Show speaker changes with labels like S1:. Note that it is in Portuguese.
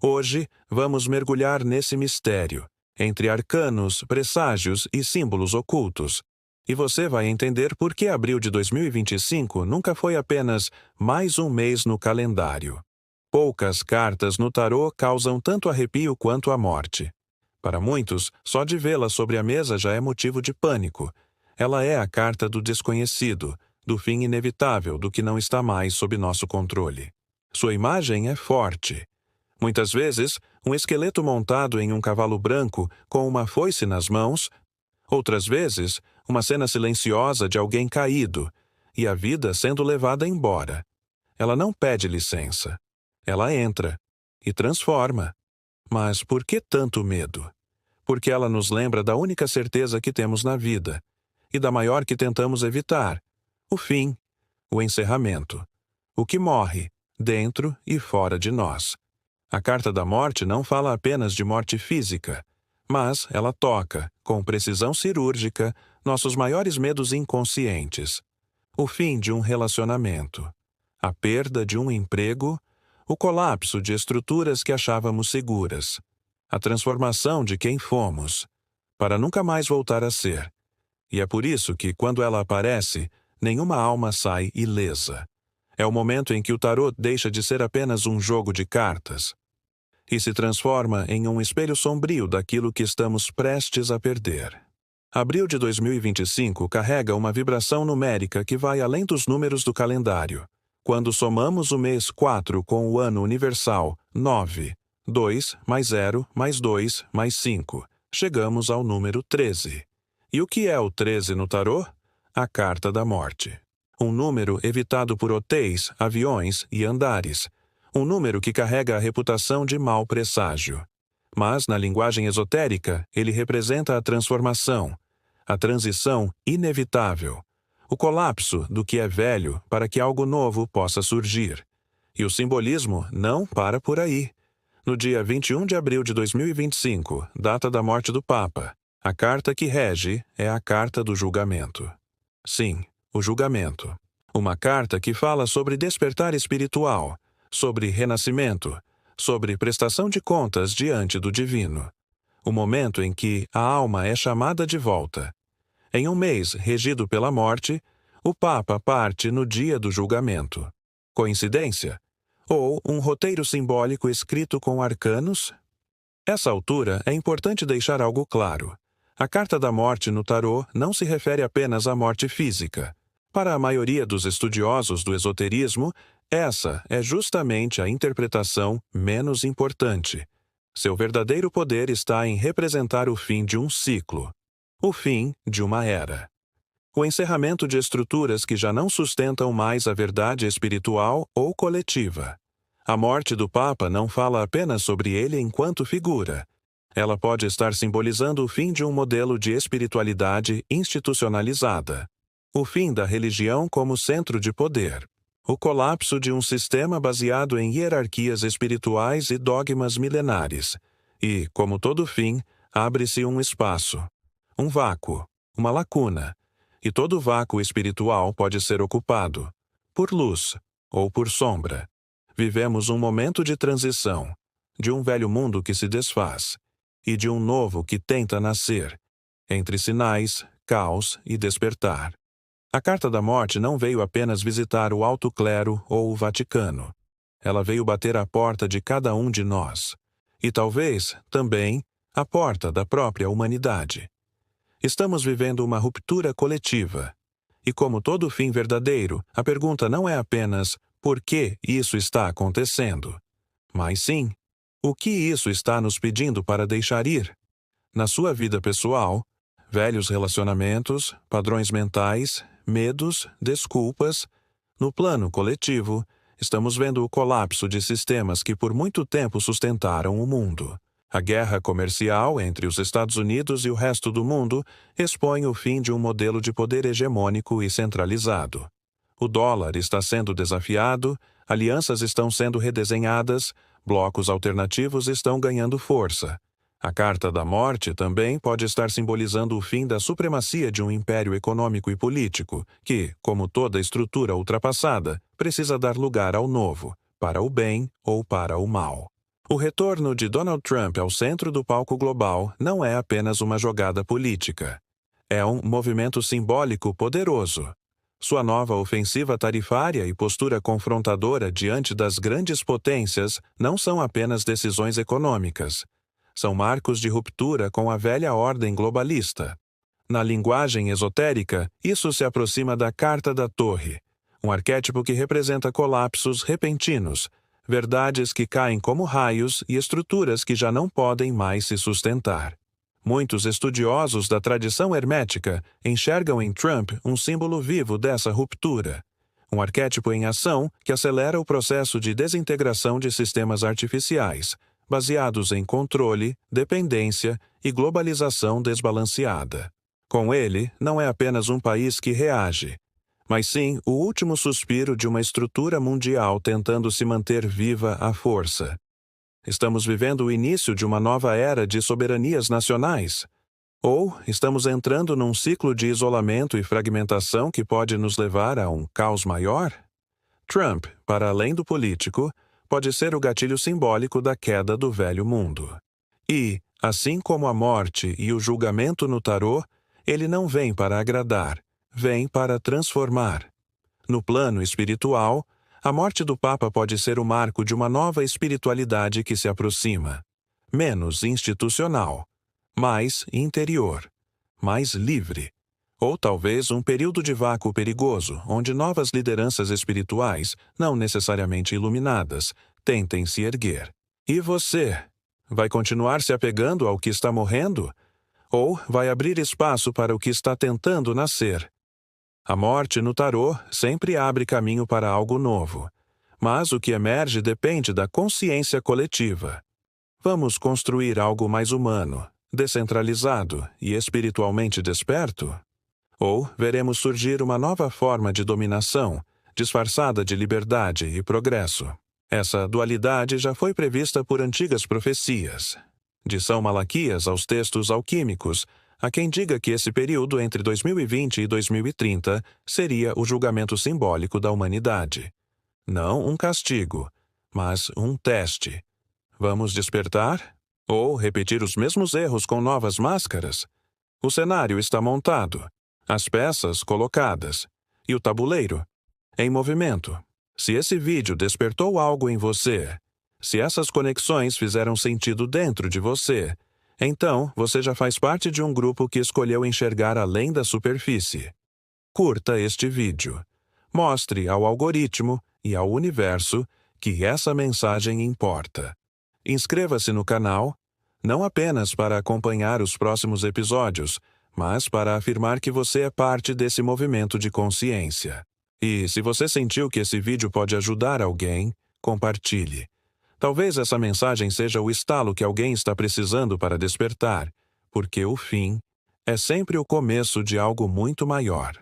S1: Hoje, vamos mergulhar nesse mistério, entre arcanos, presságios e símbolos ocultos. E você vai entender por que abril de 2025 nunca foi apenas mais um mês no calendário. Poucas cartas no tarô causam tanto arrepio quanto a morte. Para muitos, só de vê-la sobre a mesa já é motivo de pânico. Ela é a carta do desconhecido, do fim inevitável do que não está mais sob nosso controle. Sua imagem é forte. Muitas vezes, um esqueleto montado em um cavalo branco com uma foice nas mãos. Outras vezes, uma cena silenciosa de alguém caído e a vida sendo levada embora. Ela não pede licença. Ela entra e transforma. Mas por que tanto medo? Porque ela nos lembra da única certeza que temos na vida e da maior que tentamos evitar: o fim, o encerramento, o que morre, dentro e fora de nós. A carta da morte não fala apenas de morte física, mas ela toca, com precisão cirúrgica, nossos maiores medos inconscientes. O fim de um relacionamento, a perda de um emprego, o colapso de estruturas que achávamos seguras, a transformação de quem fomos, para nunca mais voltar a ser. E é por isso que, quando ela aparece, nenhuma alma sai ilesa. É o momento em que o tarô deixa de ser apenas um jogo de cartas e se transforma em um espelho sombrio daquilo que estamos prestes a perder. Abril de 2025 carrega uma vibração numérica que vai além dos números do calendário. Quando somamos o mês 4 com o ano universal 9, 2 mais 0 mais 2 mais 5, chegamos ao número 13. E o que é o 13 no tarô? A carta da morte. Um número evitado por hotéis, aviões e andares. Um número que carrega a reputação de mau presságio. Mas, na linguagem esotérica, ele representa a transformação, a transição inevitável, o colapso do que é velho para que algo novo possa surgir. E o simbolismo não para por aí. No dia 21 de abril de 2025, data da morte do Papa, a carta que rege é a carta do julgamento. Sim, o julgamento. Uma carta que fala sobre despertar espiritual, sobre renascimento, sobre prestação de contas diante do divino. O momento em que a alma é chamada de volta. Em um mês regido pela morte, o Papa parte no dia do julgamento. Coincidência? Ou um roteiro simbólico escrito com arcanos? Essa altura é importante deixar algo claro. A carta da morte no tarô não se refere apenas à morte física. Para a maioria dos estudiosos do esoterismo, essa é justamente a interpretação menos importante. Seu verdadeiro poder está em representar o fim de um ciclo, o fim de uma era. O encerramento de estruturas que já não sustentam mais a verdade espiritual ou coletiva. A morte do Papa não fala apenas sobre ele enquanto figura. Ela pode estar simbolizando o fim de um modelo de espiritualidade institucionalizada. O fim da religião como centro de poder. O colapso de um sistema baseado em hierarquias espirituais e dogmas milenares. E, como todo fim, abre-se um espaço, um vácuo, uma lacuna. E todo vácuo espiritual pode ser ocupado por luz ou por sombra. Vivemos um momento de transição, de um velho mundo que se desfaz, e de um novo que tenta nascer, entre sinais, caos e despertar. A Carta da Morte não veio apenas visitar o alto clero ou o Vaticano. Ela veio bater à porta de cada um de nós. E talvez, também, a porta da própria humanidade. Estamos vivendo uma ruptura coletiva. E como todo fim verdadeiro, a pergunta não é apenas por que isso está acontecendo, mas sim, o que isso está nos pedindo para deixar ir? Na sua vida pessoal, velhos relacionamentos, padrões mentais, medos, desculpas. No plano coletivo, estamos vendo o colapso de sistemas que por muito tempo sustentaram o mundo. A guerra comercial entre os Estados Unidos e o resto do mundo expõe o fim de um modelo de poder hegemônico e centralizado. O dólar está sendo desafiado, alianças estão sendo redesenhadas, blocos alternativos estão ganhando força. A Carta da Morte também pode estar simbolizando o fim da supremacia de um império econômico e político, que, como toda estrutura ultrapassada, precisa dar lugar ao novo, para o bem ou para o mal. O retorno de Donald Trump ao centro do palco global não é apenas uma jogada política. É um movimento simbólico poderoso. Sua nova ofensiva tarifária e postura confrontadora diante das grandes potências não são apenas decisões econômicas. São marcos de ruptura com a velha ordem globalista. Na linguagem esotérica, isso se aproxima da Carta da Torre, um arquétipo que representa colapsos repentinos, verdades que caem como raios e estruturas que já não podem mais se sustentar. Muitos estudiosos da tradição hermética enxergam em Trump um símbolo vivo dessa ruptura, um arquétipo em ação que acelera o processo de desintegração de sistemas artificiais, baseados em controle, dependência e globalização desbalanceada. Com ele, não é apenas um país que reage, mas sim o último suspiro de uma estrutura mundial tentando se manter viva à força. Estamos vivendo o início de uma nova era de soberanias nacionais? Ou estamos entrando num ciclo de isolamento e fragmentação que pode nos levar a um caos maior? Trump, para além do político, pode ser o gatilho simbólico da queda do velho mundo. E, assim como a morte e o julgamento no tarô, ele não vem para agradar, vem para transformar. No plano espiritual, a morte do Papa pode ser o marco de uma nova espiritualidade que se aproxima. Menos institucional, mais interior, mais livre. Ou talvez um período de vácuo perigoso, onde novas lideranças espirituais, não necessariamente iluminadas, tentem se erguer. E você? Vai continuar se apegando ao que está morrendo? Ou vai abrir espaço para o que está tentando nascer? A morte no tarô sempre abre caminho para algo novo, mas o que emerge depende da consciência coletiva. Vamos construir algo mais humano, descentralizado e espiritualmente desperto? Ou veremos surgir uma nova forma de dominação, disfarçada de liberdade e progresso? Essa dualidade já foi prevista por antigas profecias. De São Malaquias aos textos alquímicos, há quem diga que esse período entre 2020 e 2030 seria o julgamento simbólico da humanidade. Não um castigo, mas um teste. Vamos despertar? Ou repetir os mesmos erros com novas máscaras? O cenário está montado, as peças colocadas, e o tabuleiro em movimento. Se esse vídeo despertou algo em você, se essas conexões fizeram sentido dentro de você, então você já faz parte de um grupo que escolheu enxergar além da superfície. Curta este vídeo. Mostre ao algoritmo e ao universo que essa mensagem importa. Inscreva-se no canal, não apenas para acompanhar os próximos episódios, mas para afirmar que você é parte desse movimento de consciência. E se você sentiu que esse vídeo pode ajudar alguém, compartilhe. Talvez essa mensagem seja o estalo que alguém está precisando para despertar, porque o fim é sempre o começo de algo muito maior.